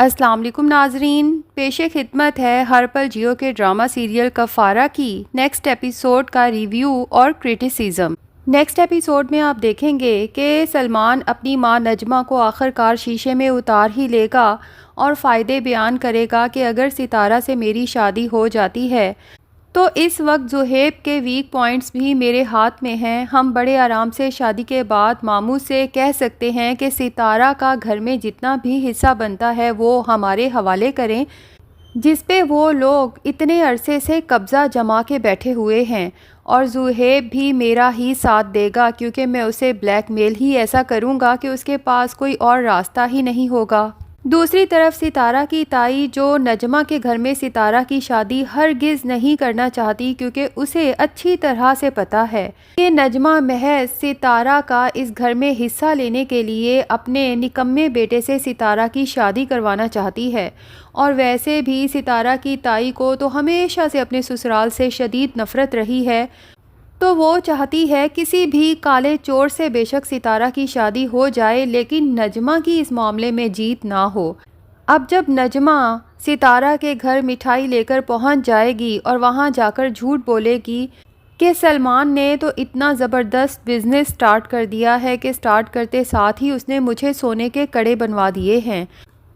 السلام علیکم ناظرین، پیش خدمت ہے ہر پل جیو کے ڈرامہ سیریل کفارہ کی نیکسٹ ایپیسوڈ کا ریویو اور کرٹیسزم۔ نیکسٹ ایپیسوڈ میں آپ دیکھیں گے کہ سلمان اپنی ماں نجمہ کو آخر کار شیشے میں اتار ہی لے گا اور فائدے بیان کرے گا کہ اگر ستارہ سے میری شادی ہو جاتی ہے تو اس وقت زہیب کے ویک پوائنٹس بھی میرے ہاتھ میں ہیں۔ ہم بڑے آرام سے شادی کے بعد ماموں سے کہہ سکتے ہیں کہ ستارہ کا گھر میں جتنا بھی حصہ بنتا ہے وہ ہمارے حوالے کریں، جس پہ وہ لوگ اتنے عرصے سے قبضہ جما کے بیٹھے ہوئے ہیں، اور زہیب بھی میرا ہی ساتھ دے گا کیونکہ میں اسے بلیک میل ہی ایسا کروں گا کہ اس کے پاس کوئی اور راستہ ہی نہیں ہوگا۔ دوسری طرف ستارہ کی تائی جو نجمہ کے گھر میں ستارہ کی شادی ہرگز نہیں کرنا چاہتی، کیونکہ اسے اچھی طرح سے پتہ ہے کہ نجمہ محض ستارہ کا اس گھر میں حصہ لینے کے لیے اپنے نکمے بیٹے سے ستارہ کی شادی کروانا چاہتی ہے، اور ویسے بھی ستارہ کی تائی کو تو ہمیشہ سے اپنے سسرال سے شدید نفرت رہی ہے، تو وہ چاہتی ہے کسی بھی کالے چور سے بے شک ستارہ کی شادی ہو جائے، لیکن نجمہ کی اس معاملے میں جیت نہ ہو۔ اب جب نجمہ ستارہ کے گھر مٹھائی لے کر پہنچ جائے گی اور وہاں جا کر جھوٹ بولے گی کہ سلمان نے تو اتنا زبردست بزنس سٹارٹ کر دیا ہے کہ سٹارٹ کرتے ساتھ ہی اس نے مجھے سونے کے کڑے بنوا دیے ہیں،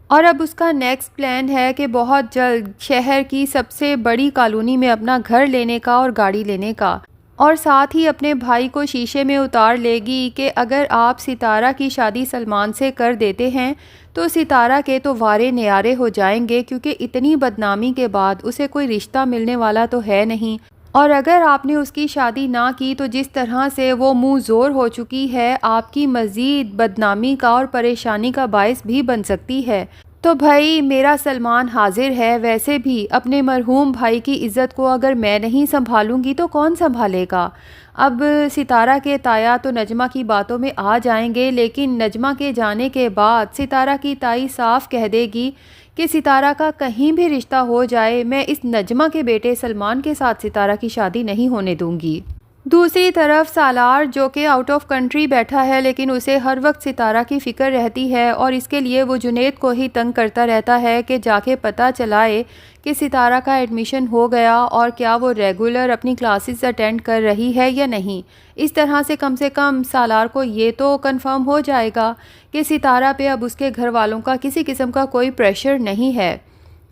اور اب اس کا نیکسٹ پلان ہے کہ بہت جلد شہر کی سب سے بڑی کالونی میں اپنا گھر لینے کا اور گاڑی لینے کا، اور ساتھ ہی اپنے بھائی کو شیشے میں اتار لے گی کہ اگر آپ ستارہ کی شادی سلمان سے کر دیتے ہیں تو ستارہ کے تو وارے نیارے ہو جائیں گے، کیونکہ اتنی بدنامی کے بعد اسے کوئی رشتہ ملنے والا تو ہے نہیں، اور اگر آپ نے اس کی شادی نہ کی تو جس طرح سے وہ منہ زور ہو چکی ہے آپ کی مزید بدنامی کا اور پریشانی کا باعث بھی بن سکتی ہے۔ تو بھائی میرا سلمان حاضر ہے، ویسے بھی اپنے مرحوم بھائی کی عزت کو اگر میں نہیں سنبھالوں گی تو کون سنبھالے گا۔ اب ستارہ کے تایا تو نجمہ کی باتوں میں آ جائیں گے، لیکن نجمہ کے جانے کے بعد ستارہ کی تائی صاف کہہ دے گی کہ ستارہ کا کہیں بھی رشتہ ہو جائے میں اس نجمہ کے بیٹے سلمان کے ساتھ ستارہ کی شادی نہیں ہونے دوں گی۔ دوسری طرف سالار جو کہ آؤٹ آف کنٹری بیٹھا ہے، لیکن اسے ہر وقت ستارہ کی فکر رہتی ہے، اور اس کے لیے وہ جنید کو ہی تنگ کرتا رہتا ہے کہ جا کے پتہ چلائے کہ ستارہ کا ایڈمیشن ہو گیا اور کیا وہ ریگولر اپنی کلاسز اٹینڈ کر رہی ہے یا نہیں۔ اس طرح سے کم سالار کو یہ تو کنفرم ہو جائے گا کہ ستارہ پہ اب اس کے گھر والوں کا کسی قسم کا کوئی پریشر نہیں ہے۔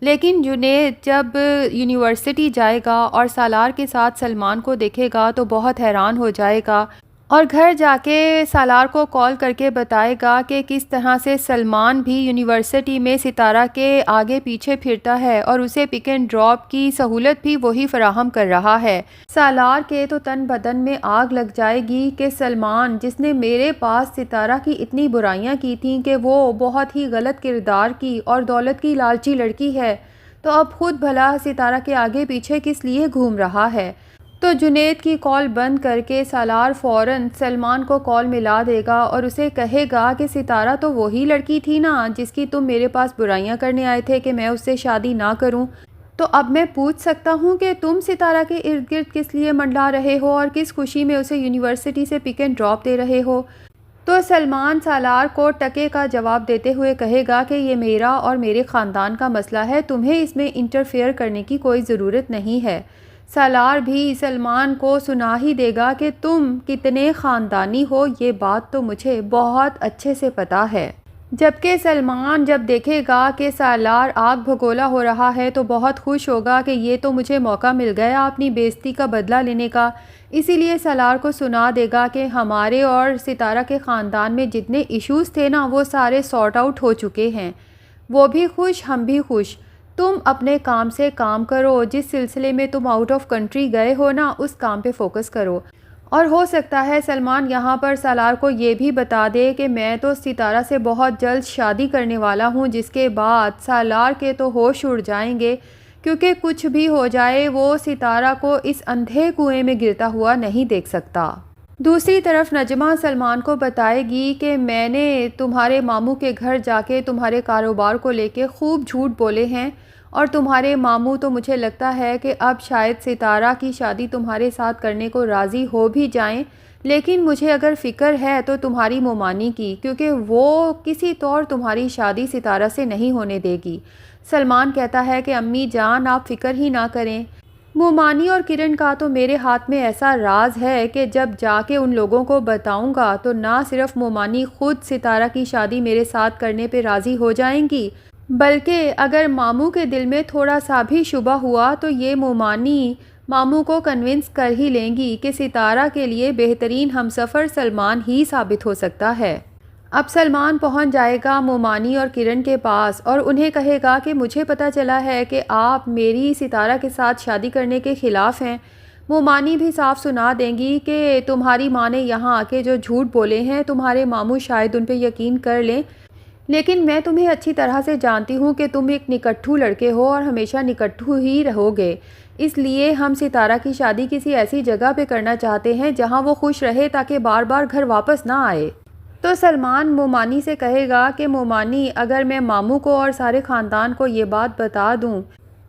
لیکن جنید جب یونیورسٹی جائے گا اور سالار کے ساتھ سلمان کو دیکھے گا تو بہت حیران ہو جائے گا، اور گھر جا کے سالار کو کال کر کے بتائے گا کہ کس طرح سے سلمان بھی یونیورسٹی میں ستارہ کے آگے پیچھے پھرتا ہے اور اسے پک اینڈ ڈراپ کی سہولت بھی وہی فراہم کر رہا ہے۔ سالار کے تو تن بدن میں آگ لگ جائے گی کہ سلمان جس نے میرے پاس ستارہ کی اتنی برائیاں کی تھیں کہ وہ بہت ہی غلط کردار کی اور دولت کی لالچی لڑکی ہے، تو اب خود بھلا ستارہ کے آگے پیچھے کس لیے گھوم رہا ہے۔ تو جنید کی کال بند کر کے سالار فوراً سلمان کو کال ملا دے گا اور اسے کہے گا کہ ستارہ تو وہی لڑکی تھی نا جس کی تم میرے پاس برائیاں کرنے آئے تھے کہ میں اس سے شادی نہ کروں، تو اب میں پوچھ سکتا ہوں کہ تم ستارہ کے ارد گرد کس لیے منڈلا رہے ہو اور کس خوشی میں اسے یونیورسٹی سے پک اینڈ ڈراپ دے رہے ہو۔ تو سلمان سالار کو ٹکے کا جواب دیتے ہوئے کہے گا کہ یہ میرا اور میرے خاندان کا مسئلہ ہے، تمہیں اس میں انٹرفیئر کرنے کی کوئی ضرورت نہیں ہے۔ سالار بھی سلمان کو سنا ہی دے گا کہ تم کتنے خاندانی ہو، یہ بات تو مجھے بہت اچھے سے پتہ ہے۔ جبکہ سلمان جب دیکھے گا کہ سالار آگ بھگولا ہو رہا ہے تو بہت خوش ہوگا کہ یہ تو مجھے موقع مل گیا اپنی بے عزتی کا بدلہ لینے کا، اسی لیے سالار کو سنا دے گا کہ ہمارے اور ستارہ کے خاندان میں جتنے ایشوز تھے نا وہ سارے سارٹ آؤٹ ہو چکے ہیں، وہ بھی خوش ہم بھی خوش، تم اپنے کام سے کام کرو، جس سلسلے میں تم آؤٹ آف کنٹری گئے ہو نا اس کام پہ فوکس کرو۔ اور ہو سکتا ہے سلمان یہاں پر سالار کو یہ بھی بتا دے کہ میں تو ستارہ سے بہت جلد شادی کرنے والا ہوں، جس کے بعد سالار کے تو ہوش اڑ جائیں گے، کیونکہ کچھ بھی ہو جائے وہ ستارہ کو اس اندھے کنویں میں گرتا ہوا نہیں دیکھ سکتا۔ دوسری طرف نجمہ سلمان کو بتائے گی کہ میں نے تمہارے ماموں کے گھر جا کے تمہارے کاروبار کو لے کے خوب جھوٹ بولے ہیں، اور تمہارے ماموں تو مجھے لگتا ہے کہ اب شاید ستارہ کی شادی تمہارے ساتھ کرنے کو راضی ہو بھی جائیں، لیکن مجھے اگر فکر ہے تو تمہاری مومانی کی، کیونکہ وہ کسی طور تمہاری شادی ستارہ سے نہیں ہونے دے گی۔ سلمان کہتا ہے کہ امی جان آپ فکر ہی نہ کریں، مومانی اور کرن کا تو میرے ہاتھ میں ایسا راز ہے کہ جب جا کے ان لوگوں کو بتاؤں گا تو نہ صرف مومانی خود ستارہ کی شادی میرے ساتھ کرنے پہ راضی ہو جائیں گی، بلکہ اگر ماموں کے دل میں تھوڑا سا بھی شبہ ہوا تو یہ مومانی ماموں کو کنونس کر ہی لیں گی کہ ستارہ کے لیے بہترین ہمسفر سلمان ہی ثابت ہو سکتا ہے۔ اب سلمان پہنچ جائے گا مومانی اور کرن کے پاس اور انہیں کہے گا کہ مجھے پتہ چلا ہے کہ آپ میری ستارہ کے ساتھ شادی کرنے کے خلاف ہیں۔ مومانی بھی صاف سنا دیں گی کہ تمہاری ماں نے یہاں آ کے جو جھوٹ بولے ہیں تمہارے ماموں شاید ان پہ یقین کر لیں، لیکن میں تمہیں اچھی طرح سے جانتی ہوں کہ تم ایک نکٹھو لڑکے ہو اور ہمیشہ نکٹھو ہی رہو گے، اس لیے ہم ستارہ کی شادی کسی ایسی جگہ پہ کرنا چاہتے ہیں جہاں وہ خوش رہے تاکہ بار بار گھر واپس نہ آئے۔ تو سلمان مومانی سے کہے گا کہ مومانی اگر میں ماموں کو اور سارے خاندان کو یہ بات بتا دوں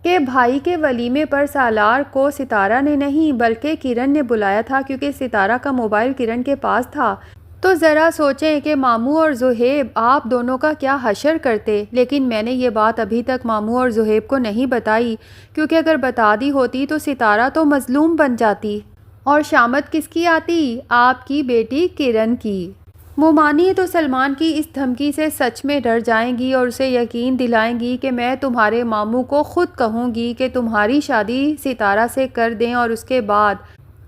کہ بھائی کے ولیمے پر سالار کو ستارہ نے نہیں بلکہ کرن نے بلایا تھا کیونکہ ستارہ کا موبائل کرن کے پاس تھا، تو ذرا سوچیں کہ ماموں اور زہیب آپ دونوں کا کیا حشر کرتے۔ لیکن میں نے یہ بات ابھی تک ماموں اور زہیب کو نہیں بتائی، کیونکہ اگر بتا دی ہوتی تو ستارہ تو مظلوم بن جاتی اور شامت کس کی آتی؟ آپ کی بیٹی کرن کی۔ مومانی تو سلمان کی اس دھمکی سے سچ میں ڈر جائیں گی اور اسے یقین دلائیں گی کہ میں تمہارے ماموں کو خود کہوں گی کہ تمہاری شادی ستارہ سے کر دیں، اور اس کے بعد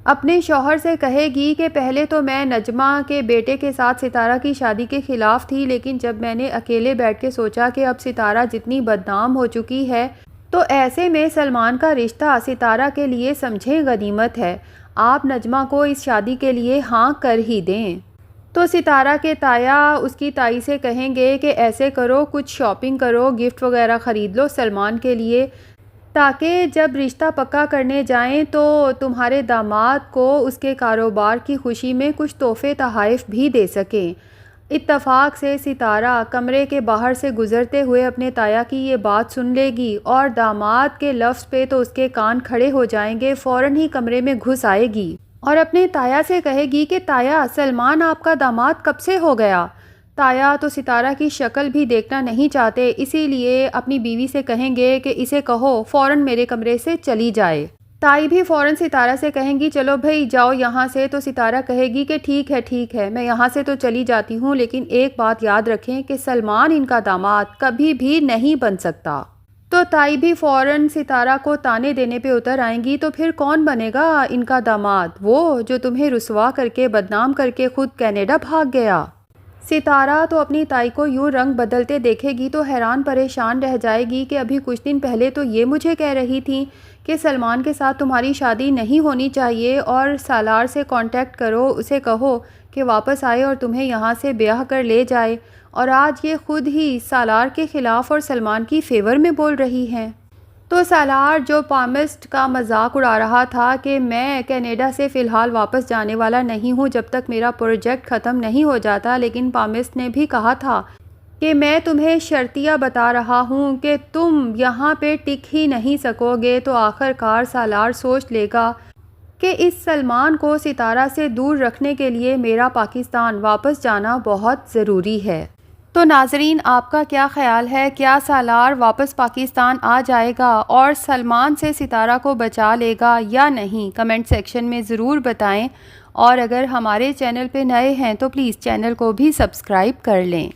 اپنے شوہر سے کہے گی کہ پہلے تو میں نجمہ کے بیٹے کے ساتھ ستارہ کی شادی کے خلاف تھی، لیکن جب میں نے اکیلے بیٹھ کے سوچا کہ اب ستارہ جتنی بدنام ہو چکی ہے تو ایسے میں سلمان کا رشتہ ستارہ کے لیے سمجھیں غنیمت ہے، آپ نجمہ کو اس شادی کے لیے ہاں کر ہی دیں۔ تو ستارہ کے تایا اس کی تائی سے کہیں گے کہ ایسے کرو، کچھ شاپنگ کرو، گفٹ وغیرہ خرید لو سلمان کے لیے، تاکہ جب رشتہ پکا کرنے جائیں تو تمہارے داماد کو اس کے کاروبار کی خوشی میں کچھ تحفے تحائف بھی دے سکیں۔ اتفاق سے ستارہ کمرے کے باہر سے گزرتے ہوئے اپنے تایا کی یہ بات سن لے گی اور داماد کے لفظ پہ تو اس کے کان کھڑے ہو جائیں گے، فوراً ہی کمرے میں گھس آئے گی اور اپنے تایا سے کہے گی کہ تایا سلمان آپ کا داماد کب سے ہو گیا؟ تایا تو ستارہ کی شکل بھی دیکھنا نہیں چاہتے، اسی لیے اپنی بیوی سے کہیں گے کہ اسے کہو فوراً میرے کمرے سے چلی جائے۔ تائی بھی فوراً ستارہ سے کہیں گی چلو بھئی جاؤ یہاں سے، تو ستارہ کہے گی کہ ٹھیک ہے میں یہاں سے تو چلی جاتی ہوں، لیکن ایک بات یاد رکھیں کہ سلمان ان کا داماد کبھی بھی نہیں بن سکتا۔ تو تائی بھی فوراً ستارہ کو تانے دینے پہ اتر آئیں گی، تو پھر کون بنے گا ان کا داماد؟ وہ جو تمہیں رسوا کر کے بدنام کر کے خود کینیڈا بھاگ گیا۔ ستارہ تو اپنی تائی کو یوں رنگ بدلتے دیکھے گی تو حیران پریشان رہ جائے گی کہ ابھی کچھ دن پہلے تو یہ مجھے کہہ رہی تھی کہ سلمان کے ساتھ تمہاری شادی نہیں ہونی چاہیے اور سالار سے کانٹیکٹ کرو، اسے کہو کہ واپس آئے اور تمہیں یہاں سے بیاہ کر لے جائے، اور آج یہ خود ہی سالار کے خلاف اور سلمان کی فیور میں بول رہی ہیں۔ تو سالار جو پامسٹ کا مذاق اڑا رہا تھا کہ میں کینیڈا سے فی الحال واپس جانے والا نہیں ہوں جب تک میرا پروجیکٹ ختم نہیں ہو جاتا، لیکن پامسٹ نے بھی کہا تھا کہ میں تمہیں شرطیہ بتا رہا ہوں کہ تم یہاں پہ ٹک ہی نہیں سکو گے، تو آخر کار سالار سوچ لے گا کہ اس سلمان کو ستارہ سے دور رکھنے کے لیے میرا پاکستان واپس جانا بہت ضروری ہے۔ تو ناظرین آپ کا کیا خیال ہے؟ کیا سالار واپس پاکستان آ جائے گا اور سلمان سے ستارہ کو بچا لے گا یا نہیں؟ کمنٹ سیکشن میں ضرور بتائیں، اور اگر ہمارے چینل پہ نئے ہیں تو پلیز چینل کو بھی سبسکرائب کر لیں۔